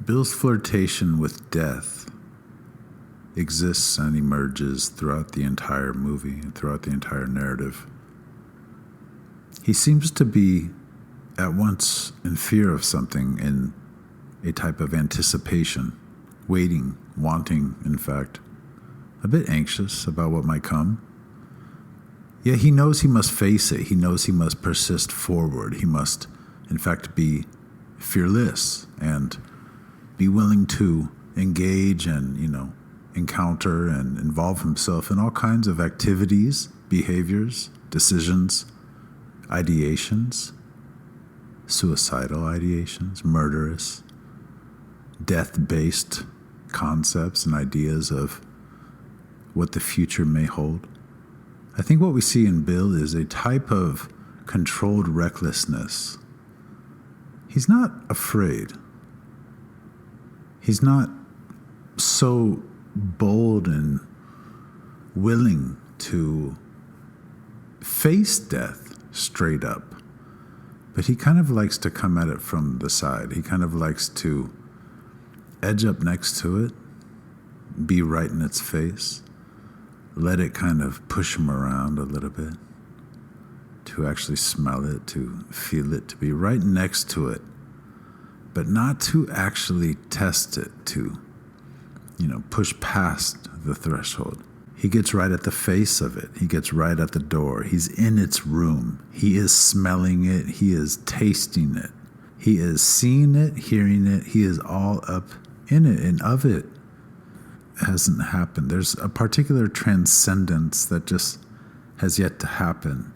Bill's flirtation with death exists and emerges throughout the entire movie and throughout the entire narrative. He seems to be at once in fear of something, in a type of anticipation, waiting, wanting, in fact, a bit anxious about what might come. Yet he knows he must face it. He knows he must persist forward. He must, in fact, be fearless and be willing to engage and, encounter and involve himself in all kinds of activities, behaviors, decisions, ideations, suicidal ideations, murderous, death-based concepts and ideas of what the future may hold. I think what we see in Bill is a type of controlled recklessness. He's not afraid. He's not so bold and willing to face death straight up. But he kind of likes to come at it from the side. He kind of likes to edge up next to it, be right in its face, let it kind of push him around a little bit, to actually smell it, to feel it, to be right next to it, but not to actually test it, to, push past the threshold. He gets right at the face of it. He gets right at the door. He's in its room. He is smelling it. He is tasting it. He is seeing it, hearing it. He is all up in it and of it. It hasn't happened. There's a particular transcendence that just has yet to happen.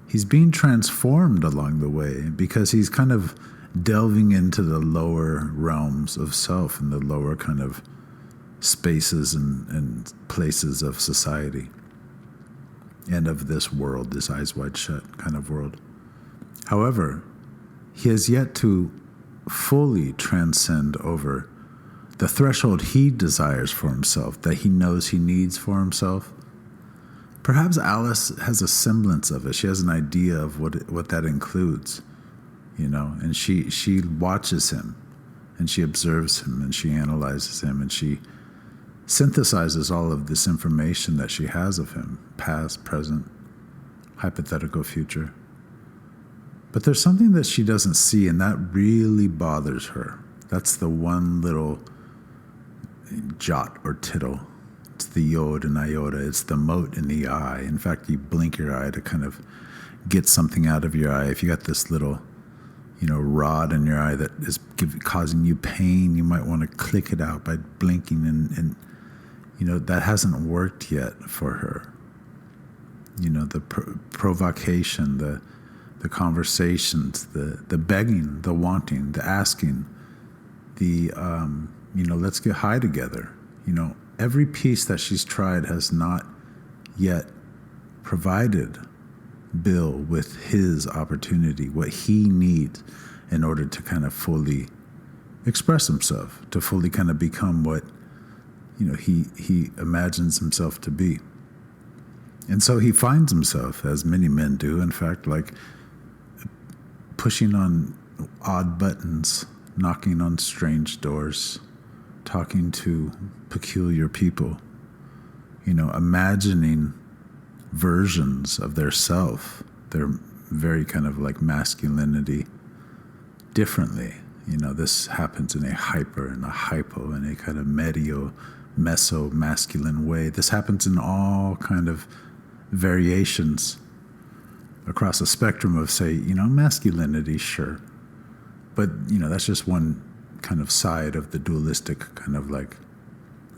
He's being transformed along the way because he's kind of delving into the lower realms of self and the lower kind of spaces and places of society and of this world, this eyes wide shut kind of world. However, he has yet to fully transcend over the threshold he desires for himself, that he knows he needs for himself. Perhaps Alice has a semblance of it. She has an idea of what that includes, and she watches him and she observes him and she analyzes him and she synthesizes all of this information that she has of him, past, present, hypothetical future. But there's something that she doesn't see, and that really bothers her. That's the one little jot or tittle. It's the yod and iota. It's the mote in the eye. In fact, you blink your eye to kind of get something out of your eye. If you got this little, rod in your eye that is causing you pain, you might want to click it out by blinking, and that hasn't worked yet for her. The provocation, the conversations, the begging, the wanting, the asking, the let's get high together. Every piece that she's tried has not yet provided Bill with his opportunity, what he needs in order to kind of fully express himself, to fully kind of become what he imagines himself to be. And so he finds himself, as many men do, in fact, like pushing on odd buttons, knocking on strange doors, talking to peculiar people, imagining versions of their self, their very kind of like masculinity differently. This happens in a hyper and a hypo and a kind of meso masculine way. This happens in all kind of variations across a spectrum of, say, masculinity, sure. But, that's just one kind of side of the dualistic kind of like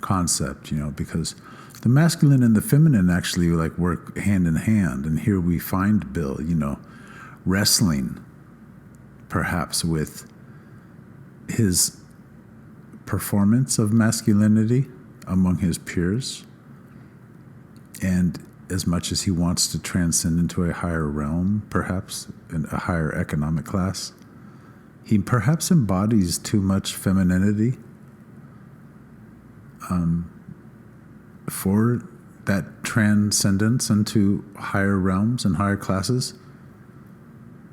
concept, because the masculine and the feminine actually like work hand in hand. And here we find Bill, wrestling perhaps with his performance of masculinity among his peers. And as much as he wants to transcend into a higher realm, perhaps in a higher economic class, he perhaps embodies too much femininity for that transcendence into higher realms and higher classes.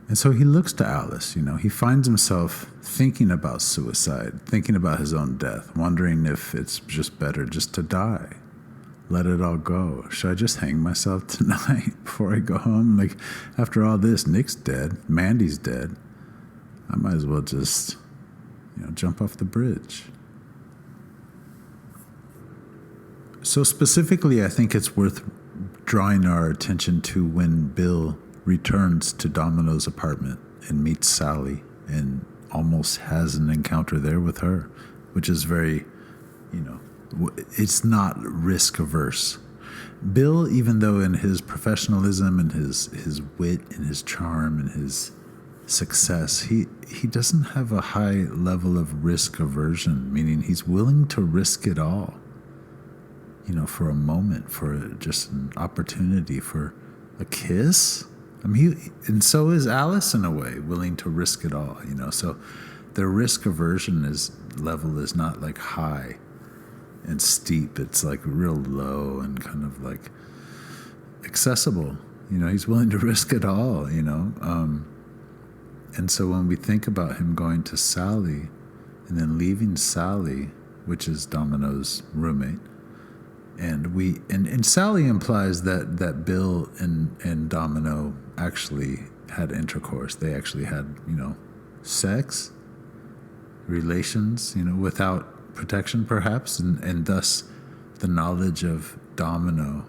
And so he looks to Alice, he finds himself thinking about suicide, thinking about his own death, wondering if it's just better just to die. Let it all go. Should I just hang myself tonight before I go home? Like, after all this, Nick's dead, Mandy's dead. I might as well just, jump off the bridge. So specifically, I think it's worth drawing our attention to when Bill returns to Domino's apartment and meets Sally and almost has an encounter there with her, which is very, it's not risk averse. Bill, even though in his professionalism and his wit and his charm and his success, he doesn't have a high level of risk aversion, meaning he's willing to risk it all, for a moment, for just an opportunity, for a kiss. I mean, and so is Alice in a way, willing to risk it all, so their risk aversion level is not like high and steep. It's like real low and kind of like accessible. He's willing to risk it all, and so when we think about him going to Sally and then leaving Sally, which is Domino's roommate, and Sally implies that Bill and Domino actually had intercourse. They actually had, sex, relations, without protection perhaps, and thus the knowledge of Domino.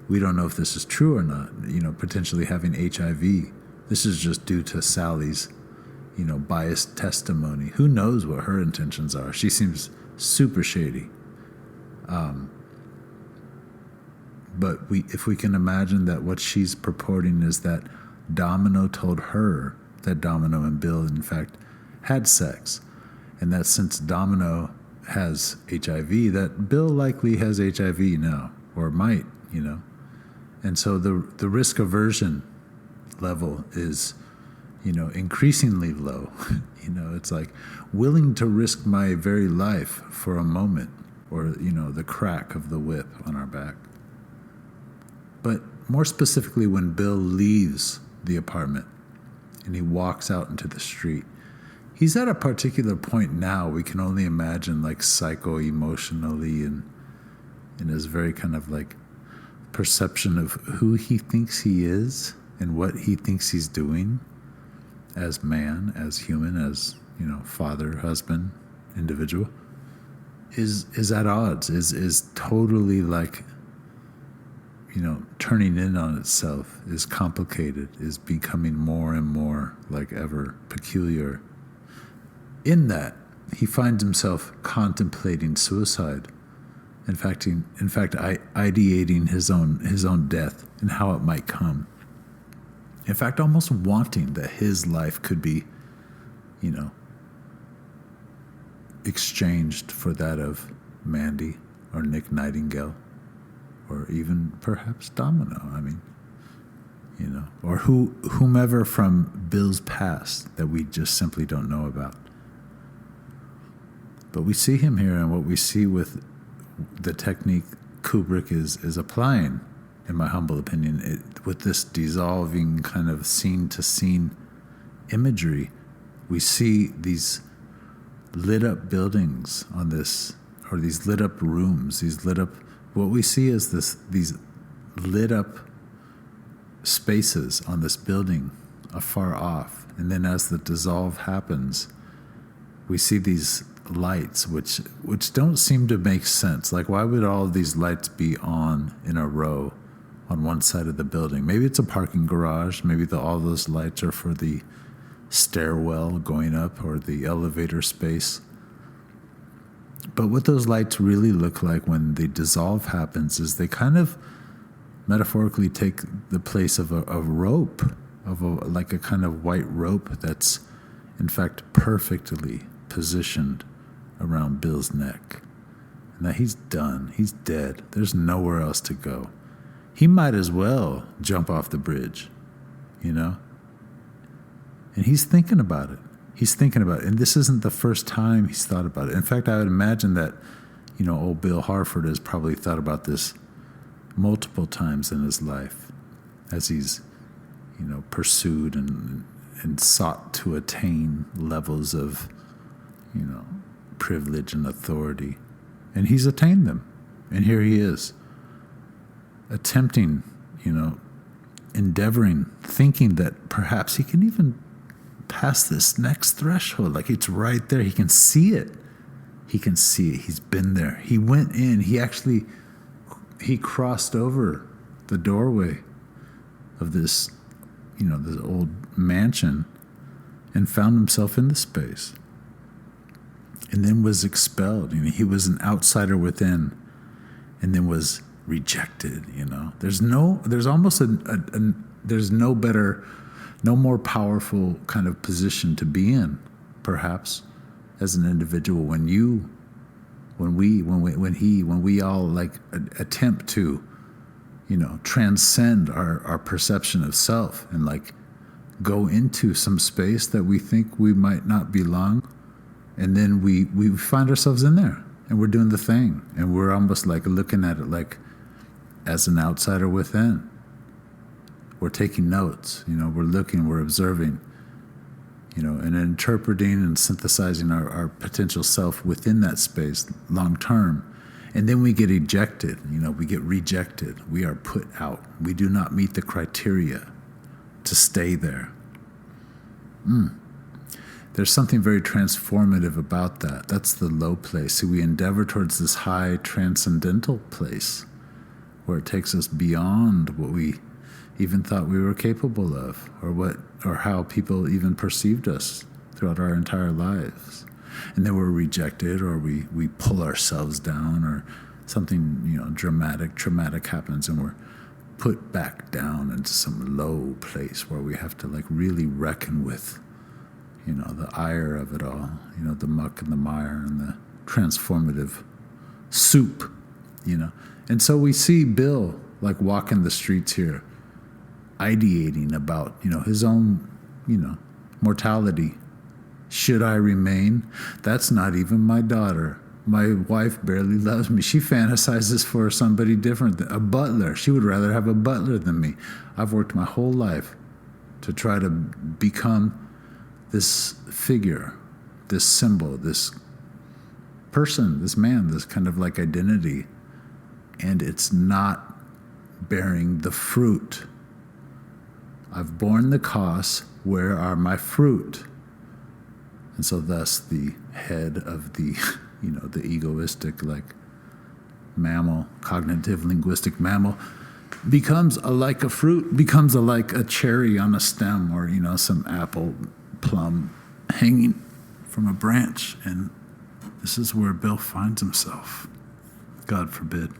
We don't know if this is true or not, potentially having HIV. This is just due to Sally's, biased testimony. Who knows what her intentions are? She seems super shady. But if we can imagine that what she's purporting is that Domino told her that Domino and Bill, in fact, had sex, and that since Domino has HIV, that Bill likely has HIV now, or might, And so the risk aversion level is, increasingly low. It's like willing to risk my very life for a moment, or, the crack of the whip on our back. But more specifically, when Bill leaves the apartment and he walks out into the street, he's at a particular point now we can only imagine, like psycho-emotionally and in his very kind of like perception of who he thinks he is and what he thinks he's doing as man, as human, as, father, husband, individual, is at odds, is totally like, turning in on itself, is complicated, is becoming more and more like ever peculiar. In that, he finds himself contemplating suicide. In fact, ideating his own death and how it might come. In fact, almost wanting that his life could be, exchanged for that of Mandy or Nick Nightingale, or even perhaps Domino. I mean, or whomever from Bill's past that we just simply don't know about. But we see him here, and what we see with the technique Kubrick is applying, in my humble opinion, with this dissolving kind of scene-to-scene imagery, we see these lit-up buildings on this, or these lit-up rooms, what we see is these lit-up spaces on this building afar off. And then as the dissolve happens, we see these lights, which don't seem to make sense. Like, why would all of these lights be on in a row on one side of the building? Maybe it's a parking garage. Maybe all those lights are for the stairwell going up or the elevator space. But what those lights really look like when the dissolve happens is they kind of metaphorically take the place of a rope, like a kind of white rope that's in fact perfectly positioned around Bill's neck. And that he's done. He's dead. There's nowhere else to go. He might as well jump off the bridge, And he's thinking about it. And this isn't the first time he's thought about it. In fact, I would imagine that, old Bill Harford has probably thought about this multiple times in his life as he's, pursued and sought to attain levels of, privilege and authority. And he's attained them. And here he is, attempting, endeavoring, thinking that perhaps he can even pass this next threshold. Like it's right there. He can see it. He can see it. He's been there. He went in. He crossed over the doorway of this, this old mansion and found himself in the space. And then was expelled. He was an outsider within, and then was rejected. There's no better, no more powerful kind of position to be in, perhaps, as an individual when we all like attempt to, transcend our perception of self and like go into some space that we think we might not belong. And then we find ourselves in there and we're doing the thing. And we're almost like looking at it like as an outsider within. We're taking notes, we're looking, we're observing, and interpreting and synthesizing our potential self within that space long term. And then we get ejected, we get rejected. We are put out. We do not meet the criteria to stay there. There's something very transformative about that. That's the low place. See, we endeavor towards this high transcendental place where it takes us beyond what we even thought we were capable of, or how people even perceived us throughout our entire lives. And then we're rejected, or we pull ourselves down, or something traumatic happens, and we're put back down into some low place where we have to like really reckon with the ire of it all, the muck and the mire and the transformative soup, And so we see Bill like walking the streets here, ideating about, his own, mortality. Should I remain? That's not even my daughter. My wife barely loves me. She fantasizes for somebody different, a butler. She would rather have a butler than me. I've worked my whole life to try to become this figure, this symbol, this person, this man, this kind of like identity. And it's not bearing the fruit. I've borne the cost. Where are my fruit? And so thus the head of the, the egoistic like mammal, cognitive linguistic mammal becomes like a fruit, becomes like a cherry on a stem, or, some apple plum hanging from a branch. And this is where Bill finds himself. God forbid.